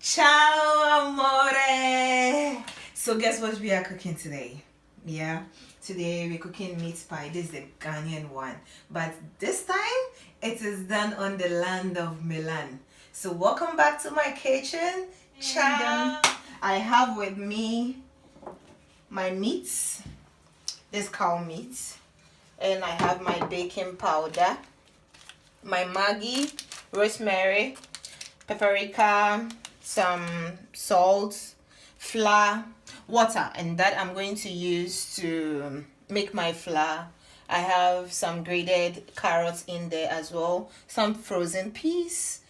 Ciao, amore! So, guess what we are cooking today? Yeah, today we're cooking meat pie. This is the Ghanaian one, but this time it is done on the land of Milan. So, welcome back to my kitchen. Ciao! I have with me my meats, this cow meat, and I have my baking powder, my Maggi, rosemary, paprika, some salt, flour, water, and that I'm going to use to make my flour. I have some grated carrots in there as well, some frozen peas,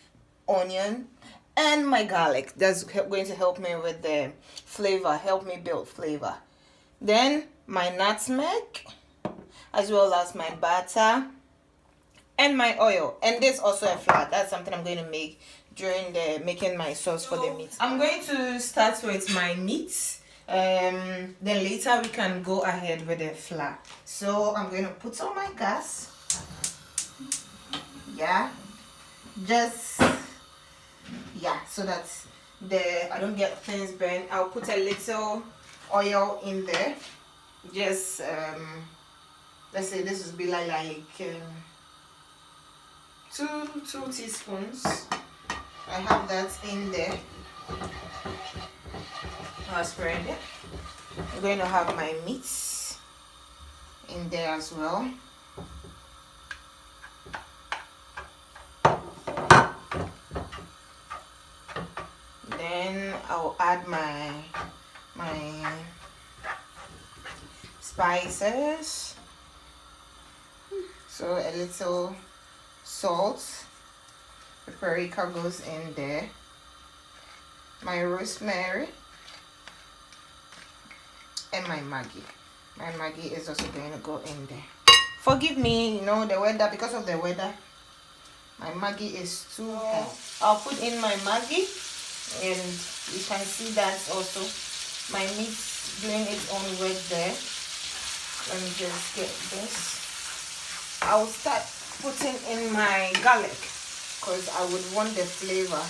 onion, and my garlic. That's going to help me with the flavor, help me build flavor. Then my nutmeg, as well as my butter and my oil, and this also a flour. That's something I'm going to make during the making my sauce for the meat. I'm going to start with my meat, then later we can go ahead with the flour. So I'm going to put on my gas. Yeah, just so that I don't get things burnt. I'll put a little oil in there. Just let's say this will be like two teaspoons. I have that in there. I'll spread it. I'm going to have my meats in there as well. Then I'll add my spices. So a little salt, paprika goes in there, my rosemary, and my Maggi. My Maggi is also going to go in there. Forgive me, the weather, because of the weather, my Maggi is too hot. I'll put in my Maggi, and you can see that also my meat doing its own work there. Let me just get this. I'll start putting in my garlic because I would want the flavor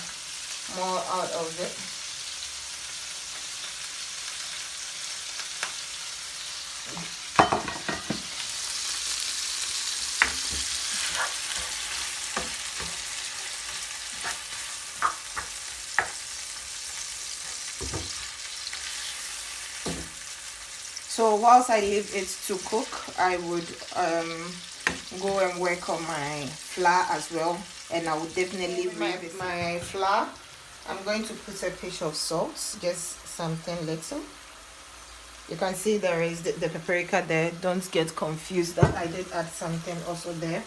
more out of it. So whilst I leave it to cook, I would go and work on my flour as well, and I would definitely my flour. I'm going to put a pinch of salt, just something little. You can see there is the paprika there. Don't get confused that I did add something also there.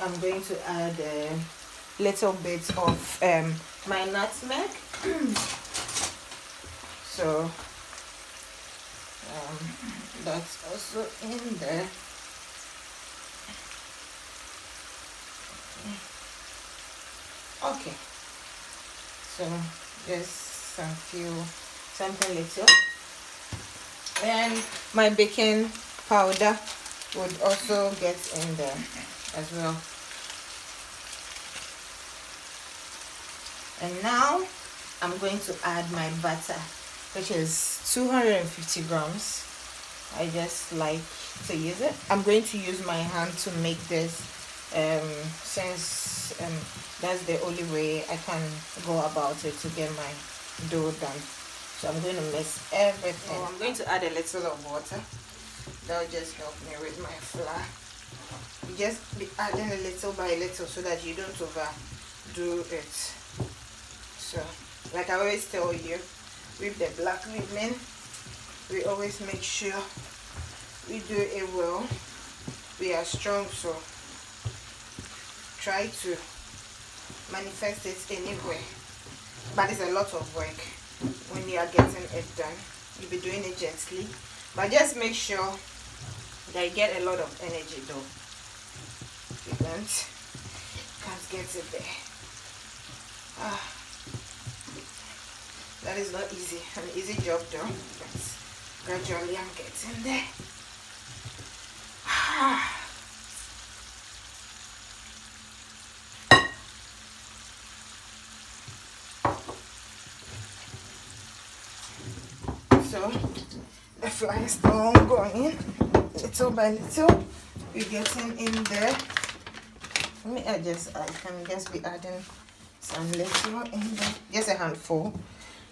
I'm going to add a little bit of my nutmeg. So that's also in there. Okay, so just something little, and my baking powder would also get in there as well. And now I'm going to add my butter, which is 250 grams. I just like to use it. I'm going to use my hand to make this, since that's the only way I can go about it to get my dough done. So I'm going to mix everything. So I'm going to add a little of water. That'll just help me with my flour. You just be adding a little by little so that you don't overdo it. So, like I always tell you, with the black women, we always make sure we do it well. We are strong, so try to manifest it anyway. But it's a lot of work when you are getting it done. You'll be doing it gently, but just make sure that you get a lot of energy though. If you can't get it there. That is not easy, an easy job though, but gradually I'm getting there. So the flour is still going little by little. We're getting in there. Let me adjust. I can just be adding some little in there, just a handful.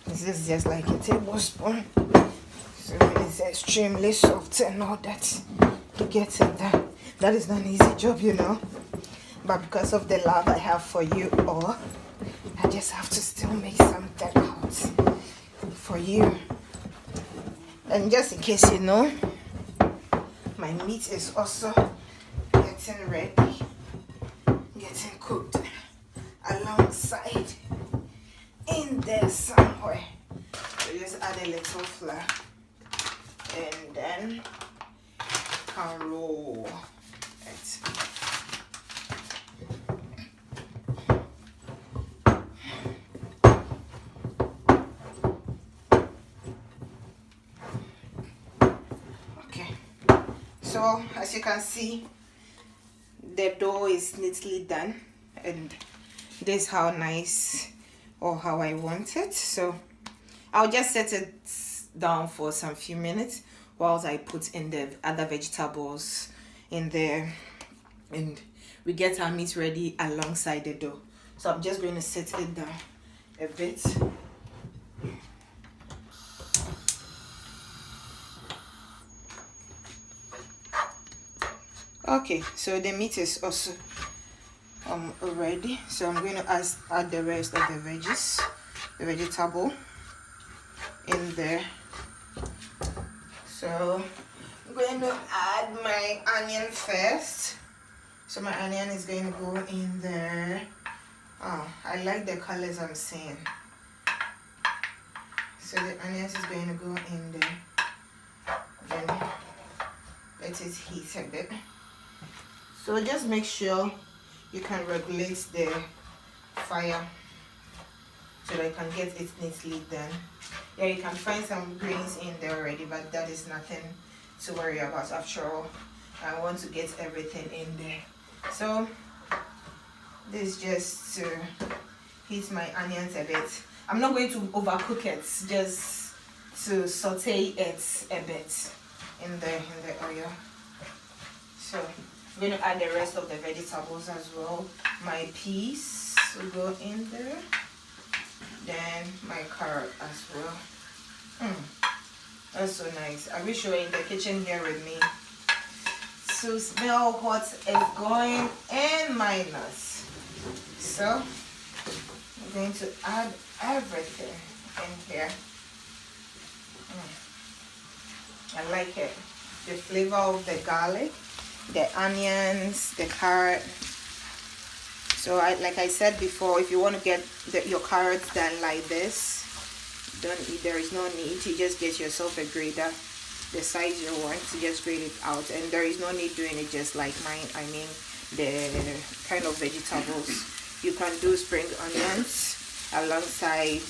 This is just like a tablespoon, so it's extremely soft and all that to get in there. That is not an easy job, you know, but because of the love I have for you all, I just have to still make something out for you. And just in case you know, my meat is also getting ready, getting cooked alongside in there somewhere. So just add a little flour and then can roll it. Okay, so as you can see, the dough is neatly done, and this is how nice or how I want it. So I'll just set it down for some few minutes whilst I put in the other vegetables in there, and we get our meat ready alongside the dough. So I'm just going to set it down a bit. Okay, so the meat is also ready. So I'm going to add the rest of the veggies, the vegetable in there. So I'm going to add my onion first. So my onion is going to go in there. Oh, I like the colors I'm seeing. So the onions is going to go in there. Then let it heat a bit. So just make sure you can regulate the fire so that you can get it neatly done. Yeah, you can find some grains in there already, but that is nothing to worry about. After all, I want to get everything in there. So this is just to heat my onions a bit. I'm not going to overcook it, just to saute it a bit in the oil. So I'm going to add the rest of the vegetables as well. My peas will go in there. Then my carrot as well. That's so nice. I wish you were in the kitchen here with me to smell what is going in my nuts. So I'm going to add everything in here. I like it. The flavor of the garlic, the onions, the carrot. So like I said before, if you want to get your carrots done like this, there is no need. You just get yourself a grater, the size you want, to just grate it out. And there is no need doing it just like mine. I mean, the kind of vegetables. You can do spring onions alongside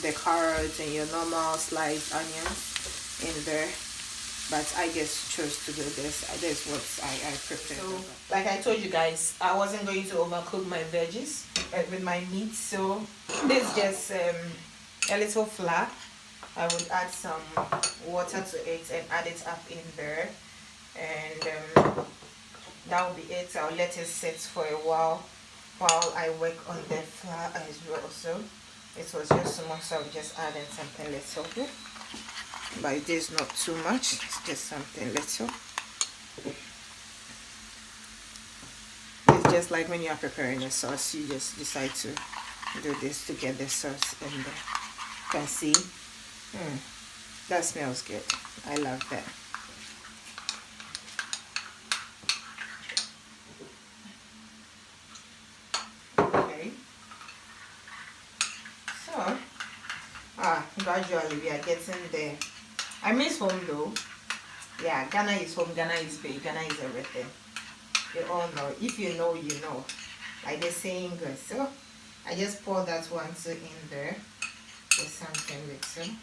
the carrots and your normal sliced onions in there. But I just chose to do this. That's what I prefer. So, like I told you guys, I wasn't going to overcook my veggies with my meat. So this is just a little flour. I would add some water to it and add it up in there. And that will be it. I'll let it sit for a while I work on the flour as well. So it was just so much, so I'm just adding something little bit. But it is not too much, it's just something little. It's just like when you are preparing a sauce, you just decide to do this to get the sauce in there. You can see, that smells good. I love that. Okay. So, gradually we are getting there. I miss home though. Yeah, Ghana is home, Ghana is big, Ghana is everything. You all know. If you know, you know. Like the saying goes. So I just pour that one too in there. Just something little.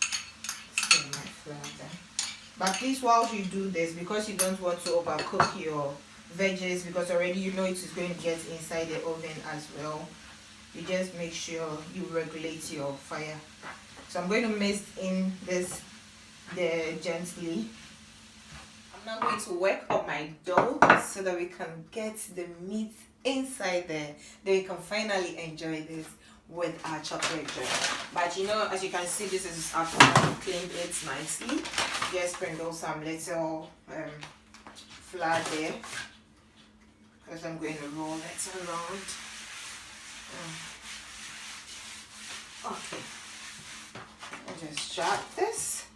Still my flour there. But please, while you do this, because you don't want to overcook your veggies, because already you know it is going to get inside the oven as well, you just make sure you regulate your fire. So I'm going to mix in this there gently. I'm now going to work on my dough so that we can get the meat inside there. Then we can finally enjoy this with our chocolate drink. But you know, as you can see, this is after I've cleaned it nicely. Just sprinkle some little flour there because I'm going to roll it around. Okay, I'll just drop this.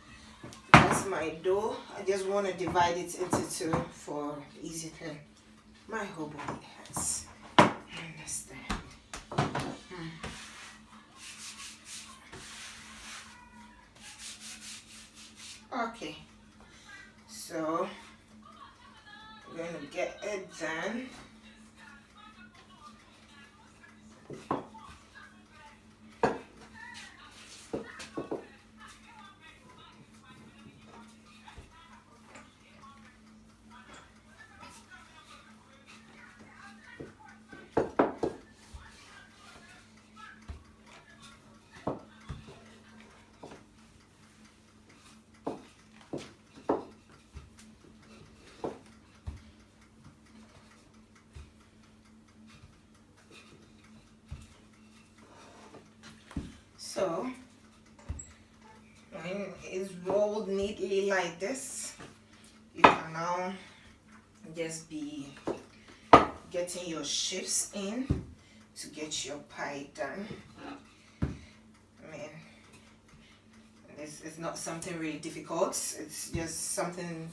That's my dough. I just want to divide it into two for easy thing. My whole body hurts. I understand. Okay, so I'm going to get it done. So when it's rolled neatly like this, you can now just be getting your shapes in to get your pie done. I mean, this is not something really difficult. It's just something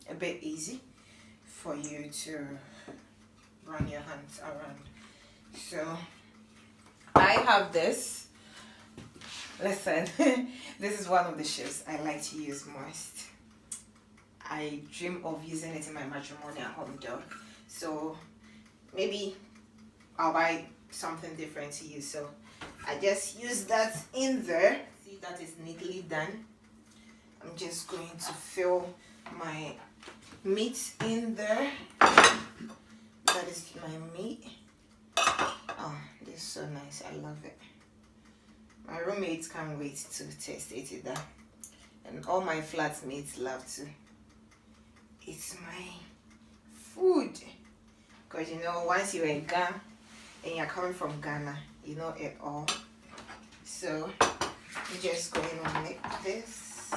a bit easy for you to run your hands around. So I have this. Listen, this is one of the shapes I like to use most. I dream of using it in my matrimonial home though. So maybe I'll buy something different to use. So I just use that in there. See, that is neatly done. I'm just going to fill my meat in there. That is my meat. Oh, this is so nice. I love it. My roommates can't wait to taste it either. And all my flatmates love to. It's my food. Because you know, once you're in Ghana and you're coming from Ghana, you know it all. So I'm just going to make this.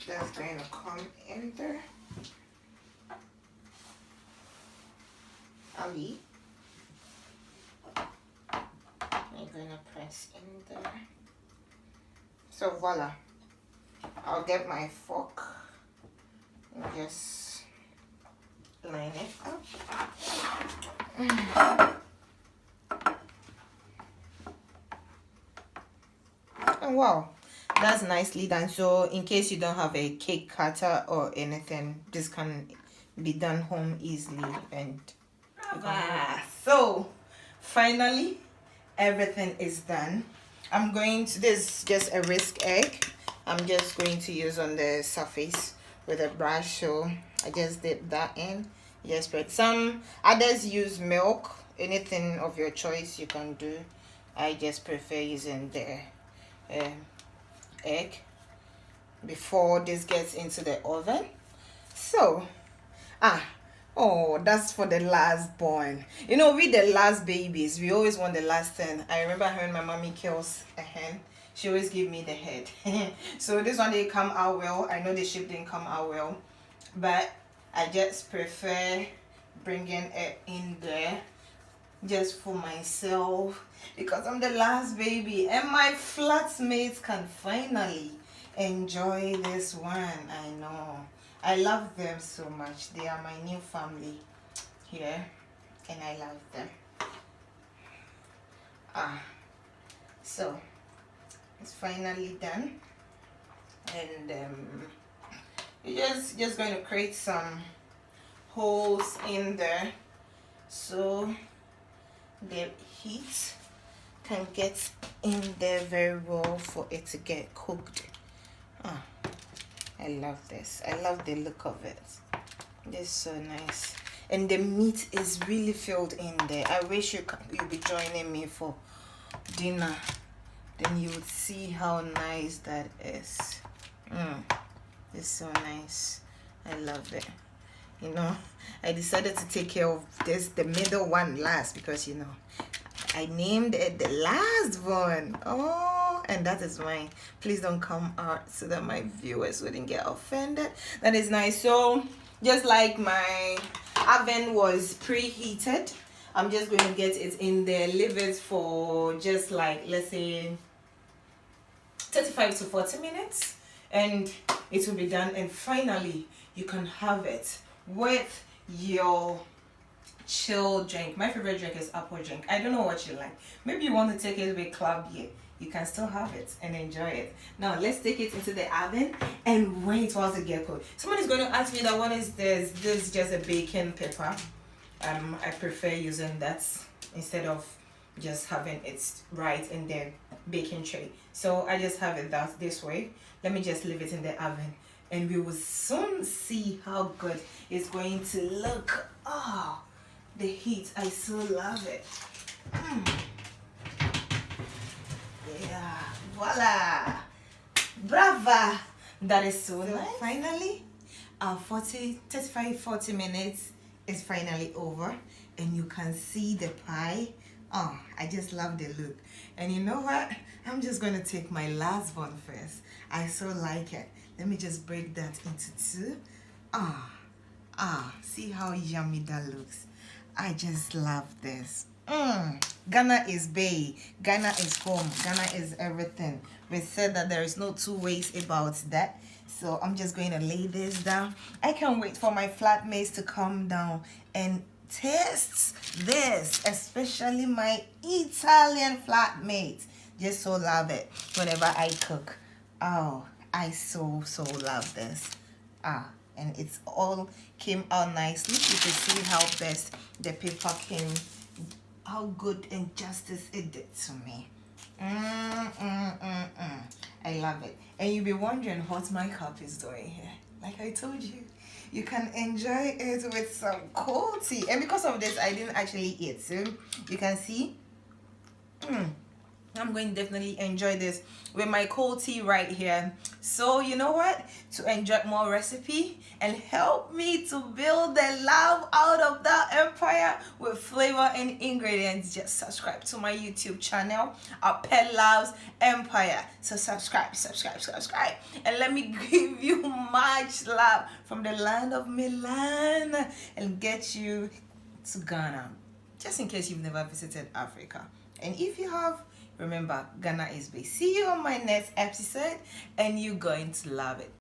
That's going to come in there. Ali. I'm going to press in there. So voila. I'll get my fork and just line it up. And wow, that's nicely done. So in case you don't have a cake cutter or anything, this can be done home easily. And so finally everything is done. I'm going to, this is just a whisk egg. I'm just going to use on the surface with a brush. So I just dip that in. Just spread. Some others use milk. Anything of your choice you can do. I just prefer using the egg before this gets into the oven. So oh, that's for the last born. You know, we the last babies, we always want the last thing. I remember when my mommy kills a hen, she always give me the head. So this one didn't come out well. I know the shape didn't come out well, but I just prefer bringing it in there just for myself because I'm the last baby and my flatmates can finally enjoy this one. I know. I love them so much. They are my new family here and I love them. So it's finally done. And you're just going to create some holes in there so the heat can get in there very well for it to get cooked. I love this. I love the look of it. This is so nice. And the meat is really filled in there. I wish you'd be joining me for dinner. Then you would see how nice that is. It's so nice. I love it. You know, I decided to take care of the middle one last, because you know I named it the last one. Oh, and that is mine. Please don't come out so that my viewers wouldn't get offended. That is nice. So just like my oven was preheated, I'm just going to get it in there, leave it for just like, let's say 35 to 40 minutes, and it will be done. And finally you can have it with your chill drink. My favorite drink is apple drink. I don't know what you like. Maybe you want to take it with club beer. You can still have it and enjoy it. Now let's take it into the oven and wait while it gets cold. Somebody's going to ask me that, what is this? This is just a baking pepper. I prefer using that instead of just having it right in the baking tray. So I just have it this way. Let me just leave it in the oven, and we will soon see how good it's going to look. Oh, the heat, I so love it. Yeah, voila, brava. That is so nice. Finally, our 40 minutes is finally over, and you can see the pie. Oh, I just love the look. And you know what, I'm just going to take my last one first. I so like it. Let me just break that into two. See how yummy that looks. I just love this. Ghana is Bay. Ghana is home. Ghana is everything. We said that there is no two ways about that. So I'm just going to lay this down. I can't wait for my flatmates to come down and taste this, especially my Italian flatmates. Just so love it whenever I cook. Oh, I so love this. And it's all came out nicely. You can see how best the paper came, how good and justice it did to me. I love it. And you'll be wondering what my cup is doing here. Like I told you, you can enjoy it with some cold tea. And because of this, I didn't actually eat. So you can see, I'm going to definitely enjoy this with my cold tea right here. So you know what, to enjoy more recipe and help me to build the love out of that empire with flavor and ingredients, just subscribe to my YouTube channel, our Pet Loves Empire. So subscribe, and let me give you much love from the land of Milan and get you to Ghana, just in case you've never visited Africa. And if you have, remember, Ghana is big. See you on my next episode, and you're going to love it.